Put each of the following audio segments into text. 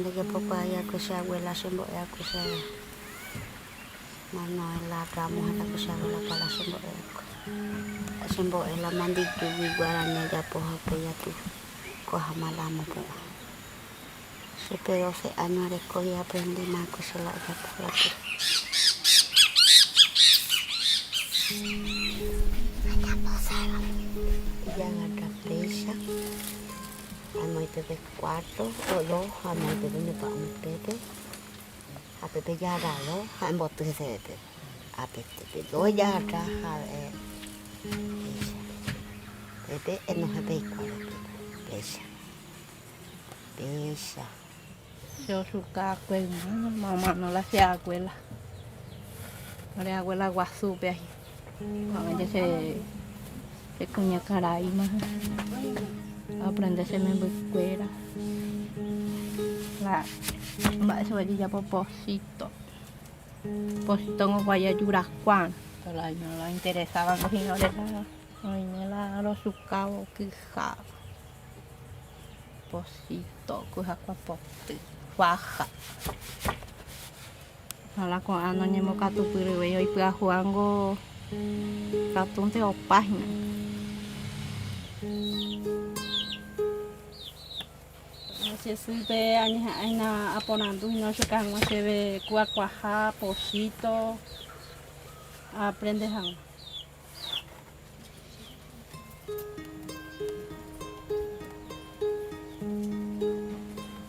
de que papá ya que se abuela se mbo ya que se mano la ramos la que se abuela para se mbo la mandi tu guarane ya poja que ya tu coja malamo po se pero 12 años de y aprendí más que se la ya por la que ya la pesa a noite de 4 o 2 a noite de pa un pepe a pepe ya dalo a bote se a pepe do ya traja pepe no se ve cuál pesa pesa Yo su cacue, mamá no la hacía abuela. No le abuela guasupe ahí. Cuando ella se cuña caray más. Aprende a ser escuela. La va eso allí ya por posito. Posito no vaya a Yuracuán. Pero a no la interesaban los señores la los sucabos que ja. Posito, que ja cuapote. Baja. Ahora con ano ñemo catu puro y hoy pueda jugar catunte o página. Se sube aña aponando y no se cansa se ve cuacuaja, posito, aprende a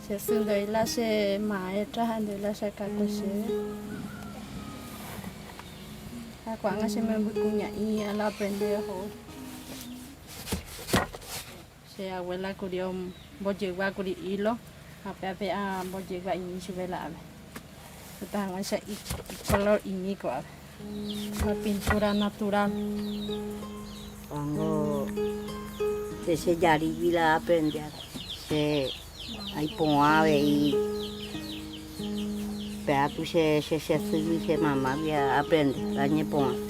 se sube la se maestra de la se cacose. Cuando se me bucuña y la aprende a se abuela curió bojegua curi hilo a pepe a bojegua y sube la están ese color ínico la pintura natural cuando se yari la aprende se hay poave y pero se mamá ya aprende la ñepon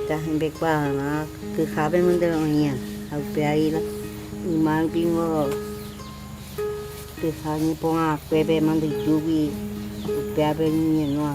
ta be qua na cứ khá bên mình đều nhỉ học bé là mang pingo cứ khá như phong à bé bé mang được chú bi bé bé nhỉ nó